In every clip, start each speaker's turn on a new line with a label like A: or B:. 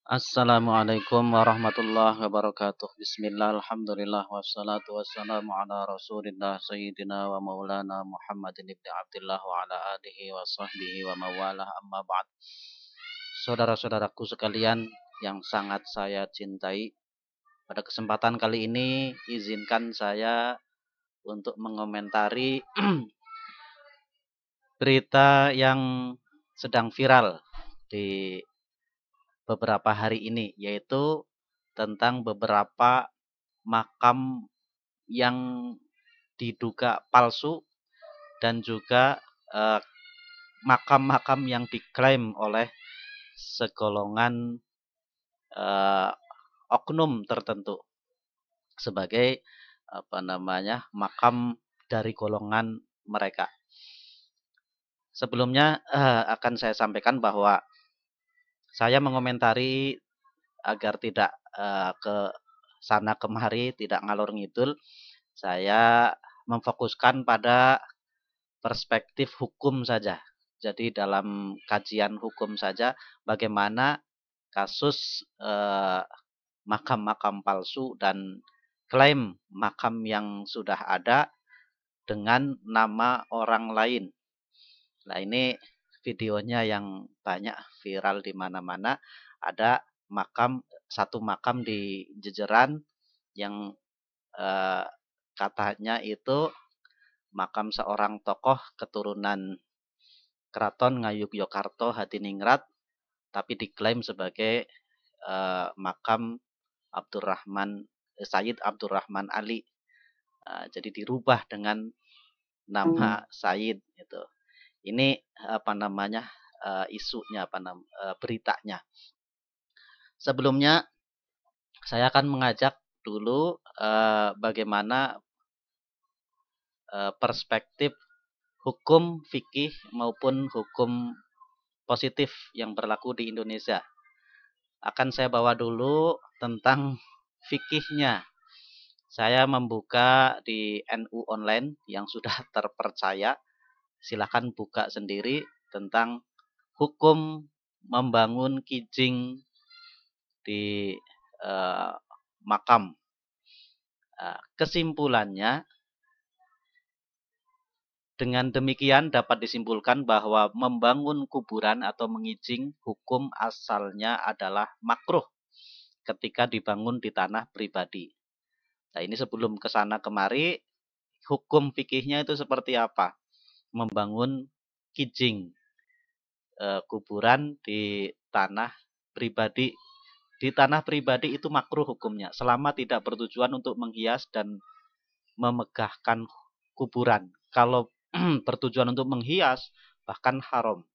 A: Assalamualaikum warahmatullahi wabarakatuh. Bismillah, alhamdulillah, wassalatu wassalamu ala rasulillah sayyidina wa maulana Muhammadin ibn Abdullah wa ala alihi wa sahbihi wa mawalah amma ba'd. Saudara-saudaraku sekalian yang sangat saya cintai, pada kesempatan kali ini izinkan saya untuk mengomentari berita yang sedang viral di beberapa hari ini, yaitu tentang beberapa makam yang diduga palsu dan juga eh, makam-makam yang diklaim oleh segolongan eh, oknum tertentu sebagai makam dari golongan mereka. Sebelumnya akan saya sampaikan bahwa saya mengomentari agar tidak ke sana kemari, tidak ngalor ngidul. Saya memfokuskan pada perspektif hukum saja. Jadi dalam kajian hukum saja bagaimana kasus makam-makam palsu dan klaim makam yang sudah ada dengan nama orang lain. Nah, ini videonya yang banyak viral di mana-mana. Ada satu makam di Jejeran yang eh, katanya itu makam seorang tokoh keturunan Keraton Ngayogyakarta Hadiningrat, tapi diklaim sebagai makam Sayyid Abdurrahman Ali. Jadi dirubah dengan nama Sayyid itu. Ini isunya beritanya. Sebelumnya saya akan mengajak dulu bagaimana perspektif hukum fikih maupun hukum positif yang berlaku di Indonesia. Akan saya bawa dulu tentang fikihnya. Saya membuka di NU Online yang sudah terpercaya. Silakan buka sendiri tentang hukum membangun kijing di makam. Kesimpulannya, dengan demikian dapat disimpulkan bahwa membangun kuburan atau mengijing hukum asalnya adalah makruh ketika dibangun di tanah pribadi. Nah, ini sebelum ke sana kemari, hukum fikihnya itu seperti apa? Membangun kijing kuburan di tanah pribadi. Di tanah pribadi itu makruh hukumnya selama tidak bertujuan untuk menghias dan memegahkan kuburan. Kalau bertujuan untuk menghias bahkan haram.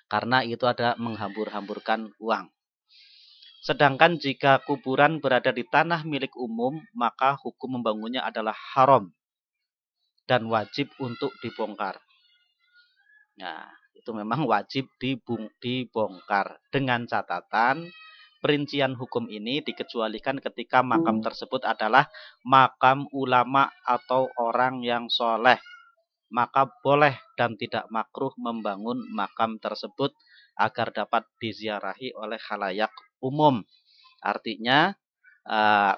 A: Karena itu ada menghambur-hamburkan uang. Sedangkan jika kuburan berada di tanah milik umum, maka hukum membangunnya adalah haram dan wajib untuk dibongkar. Nah, itu memang wajib dibongkar dengan catatan perincian hukum ini dikecualikan ketika makam tersebut adalah makam ulama atau orang yang soleh. Maka boleh dan tidak makruh membangun makam tersebut agar dapat diziarahi oleh khalayak umum. Artinya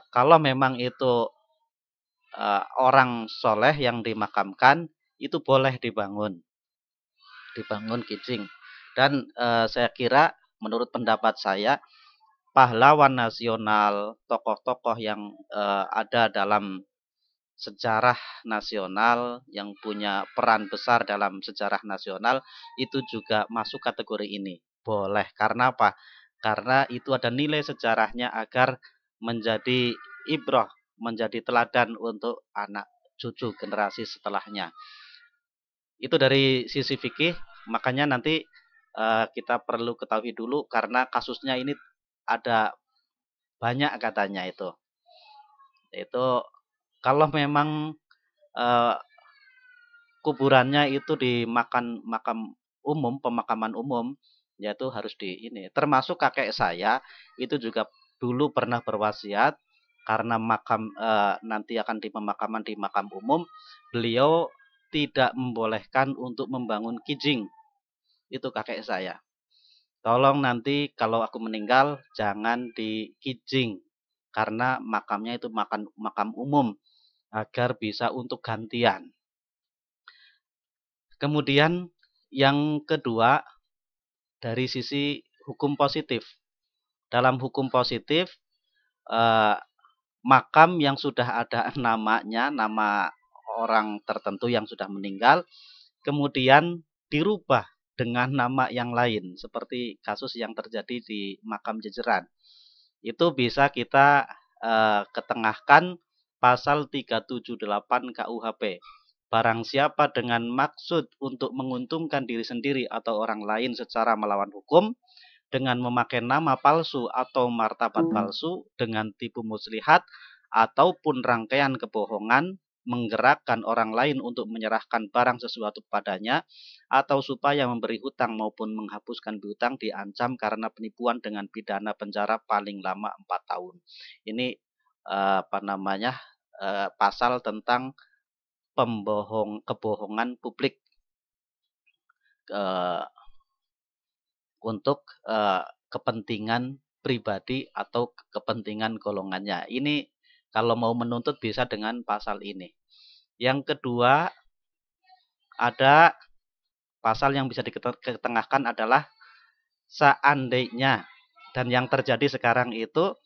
A: kalau memang itu orang soleh yang dimakamkan, itu boleh dibangun kijing. Dan saya kira menurut pendapat saya, pahlawan nasional, tokoh-tokoh yang ada dalam sejarah nasional, yang punya peran besar dalam sejarah nasional, itu juga masuk kategori ini. Boleh. Karena apa? Karena itu ada nilai sejarahnya agar menjadi ibrah, menjadi teladan untuk anak cucu generasi setelahnya. Itu dari sisi fikih, makanya nanti kita perlu ketahui dulu karena kasusnya ini ada banyak katanya itu. Itu kalau memang kuburannya itu di makam umum, pemakaman umum, yaitu harus di ini. Termasuk kakek saya itu juga dulu pernah berwasiat karena makam nanti akan di pemakaman di makam umum, beliau tidak membolehkan untuk membangun kijing. Itu kakek saya. tolong nanti kalau aku meninggal jangan dikijing karena makamnya itu makam umum agar bisa untuk gantian. Kemudian yang kedua dari sisi hukum positif. Dalam hukum positif eh, makam yang sudah ada namanya, nama orang tertentu yang sudah meninggal, kemudian dirubah dengan nama yang lain, seperti kasus yang terjadi di makam Jejeran. Itu bisa kita ketengahkan pasal 378 KUHP. Barang siapa dengan maksud untuk menguntungkan diri sendiri atau orang lain secara melawan hukum, dengan memakai nama palsu atau martabat palsu, dengan tipu muslihat, ataupun rangkaian kebohongan, menggerakkan orang lain untuk menyerahkan barang sesuatu padanya, atau supaya memberi hutang maupun menghapuskan piutang, diancam karena penipuan dengan pidana penjara paling lama 4 tahun. Ini pasal tentang kebohongan publik untuk kepentingan pribadi atau kepentingan golongannya. Ini kalau mau menuntut bisa dengan pasal ini. Yang kedua, ada pasal yang bisa diketengahkan adalah seandainya, dan yang terjadi sekarang itu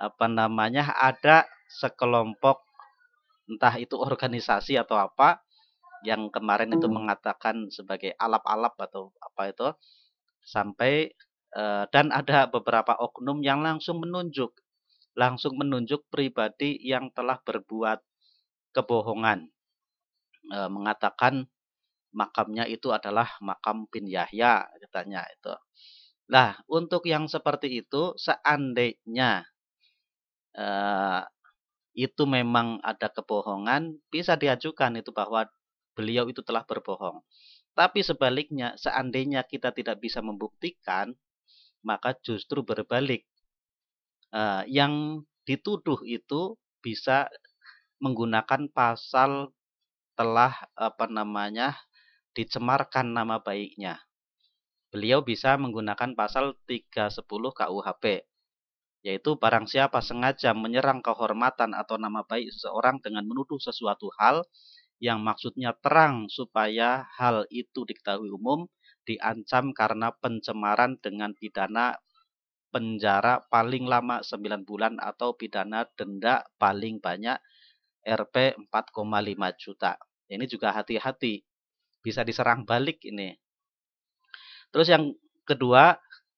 A: ada sekelompok, entah itu organisasi atau apa, yang kemarin itu mengatakan sebagai alap-alap atau apa itu, sampai dan ada beberapa oknum yang langsung menunjuk pribadi yang telah berbuat kebohongan, mengatakan makamnya itu adalah makam bin Yahya katanya itu. Nah, untuk yang seperti itu, seandainya itu memang ada kebohongan, bisa diajukan itu bahwa beliau itu telah berbohong. Tapi sebaliknya, seandainya kita tidak bisa membuktikan, maka justru berbalik. Yang dituduh itu bisa menggunakan pasal telah dicemarkan nama baiknya. Beliau bisa menggunakan pasal 310 KUHP, yaitu barang siapa sengaja menyerang kehormatan atau nama baik seseorang dengan menuduh sesuatu hal yang maksudnya terang supaya hal itu diketahui umum, diancam karena pencemaran dengan pidana penjara paling lama 9 bulan atau pidana denda paling banyak Rp 4,5 juta. Ini juga hati-hati, bisa diserang balik ini. Terus yang kedua,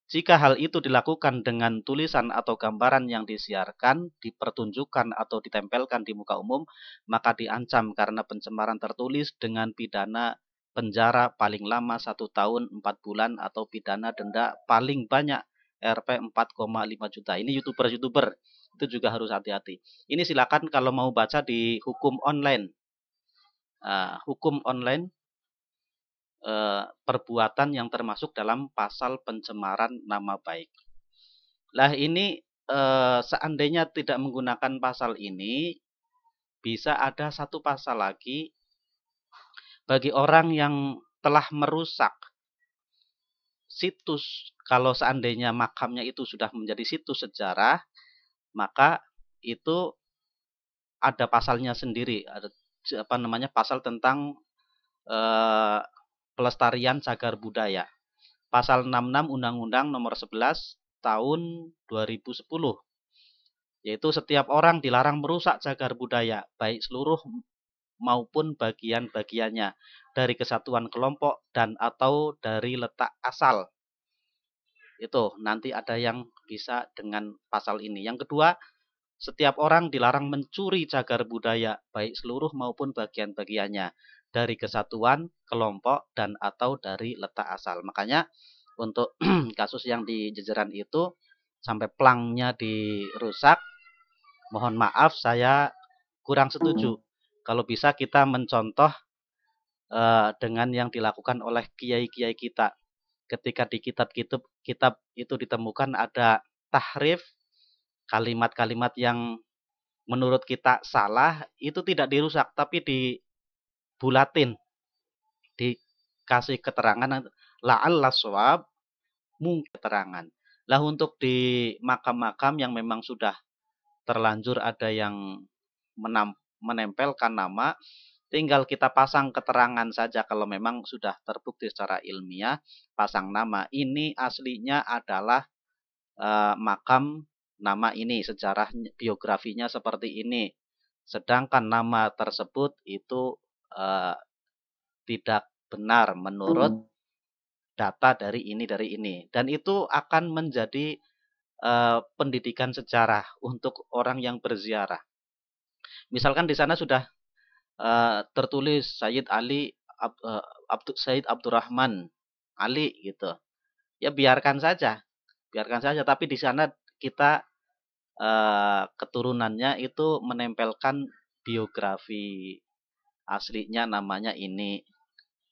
A: jika hal itu dilakukan dengan tulisan atau gambaran yang disiarkan, dipertunjukkan atau ditempelkan di muka umum, maka diancam karena pencemaran tertulis dengan pidana penjara paling lama 1 tahun 4 bulan atau pidana denda paling banyak Rp 4,5 juta. Ini YouTuber itu juga harus hati-hati. Ini silakan kalau mau baca di hukum online. Hukum online perbuatan yang termasuk dalam pasal pencemaran nama baik. Lah ini seandainya tidak menggunakan pasal ini, bisa ada satu pasal lagi bagi orang yang telah merusak situs. Kalau seandainya makamnya itu sudah menjadi situs sejarah, maka itu ada pasalnya sendiri, ada pasal tentang pelestarian cagar budaya. Pasal 66 Undang-Undang Nomor 11 Tahun 2010. Yaitu setiap orang dilarang merusak cagar budaya, baik seluruh maupun bagian-bagiannya, dari kesatuan kelompok dan atau dari letak asal. Itu nanti ada yang bisa dengan pasal ini. Yang kedua, setiap orang dilarang mencuri cagar budaya, baik seluruh maupun bagian-bagiannya, dari kesatuan, kelompok, dan atau dari letak asal. Makanya untuk kasus yang di Jejeran itu, sampai plangnya dirusak, mohon maaf saya kurang setuju. Kalau bisa kita mencontoh dengan yang dilakukan oleh kiai-kiai kita. Ketika di kitab itu ditemukan ada tahrif, kalimat-kalimat yang menurut kita salah, itu tidak dirusak tapi dibulatin, dikasih keterangan la'alla shawab, mungkin keterangan. Lah untuk di makam-makam yang memang sudah terlanjur ada yang menempelkan nama, tinggal kita pasang keterangan saja kalau memang sudah terbukti secara ilmiah, pasang nama. Ini aslinya adalah makam nama ini, sejarah biografinya seperti ini. Sedangkan nama tersebut itu eh, tidak benar menurut data dari ini. Dan itu akan menjadi pendidikan sejarah untuk orang yang berziarah. Misalkan di sana sudah tertulis Sayyid Ali Sayyid Abdurrahman Ali gitu. Ya biarkan saja. Tapi di sana kita keturunannya itu menempelkan biografi aslinya, namanya ini,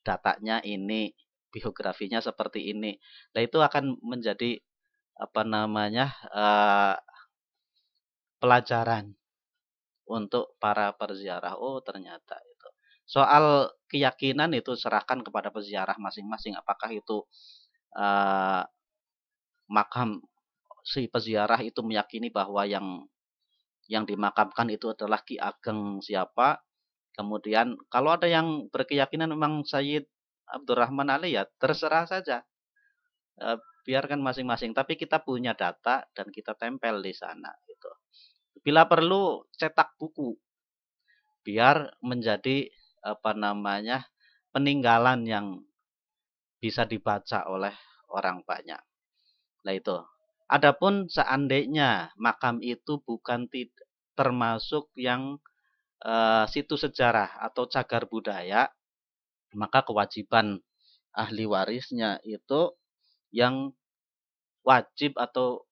A: datanya ini, biografinya seperti ini. Nah itu akan menjadi apa namanya pelajaran untuk para peziarah. Oh ternyata itu. Soal keyakinan itu serahkan kepada peziarah masing-masing. Apakah itu makam si peziarah itu meyakini bahwa yang dimakamkan itu adalah Ki Ageng siapa. Kemudian kalau ada yang berkeyakinan memang Sayyid Abdurrahman Ali, ya terserah saja. Biarkan masing-masing. Tapi kita punya data dan kita tempel di sana. Gitu. Bila perlu cetak buku biar menjadi apa namanya peninggalan yang bisa dibaca oleh orang banyak. Nah itu. Adapun seandainya makam itu bukan termasuk yang situs sejarah atau cagar budaya, maka kewajiban ahli warisnya itu yang wajib atau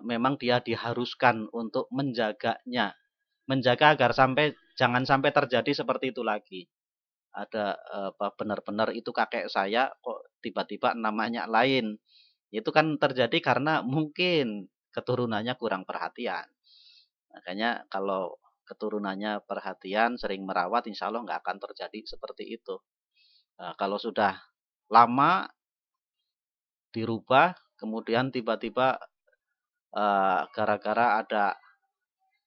A: memang dia diharuskan untuk menjaganya, menjaga agar jangan sampai terjadi seperti itu lagi. Ada benar-benar itu kakek saya kok tiba-tiba namanya lain. Itu kan terjadi karena mungkin keturunannya kurang perhatian. Makanya kalau keturunannya perhatian, sering merawat, insya Allah nggak akan terjadi seperti itu. Nah, kalau sudah lama dirubah, kemudian tiba-tiba gara-gara ada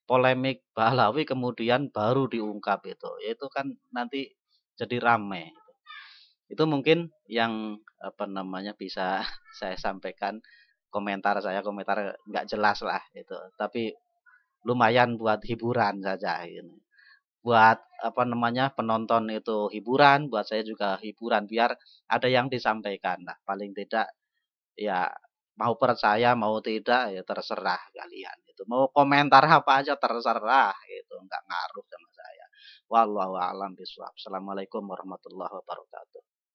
A: polemik Pahlawi, kemudian baru diungkap itu kan nanti jadi rame. Itu mungkin yang apa namanya bisa saya sampaikan, komentar nggak jelas lah itu, tapi lumayan buat hiburan saja ini. Buat apa namanya penonton itu hiburan, buat saya juga hiburan biar ada yang disampaikan lah. Paling tidak ya mau percaya mau tidak ya terserah kalian. Itu mau komentar apa aja terserah, itu nggak ngaruh sama saya. Wallahu a'lam bishawab. Assalamualaikum warahmatullahi wabarakatuh.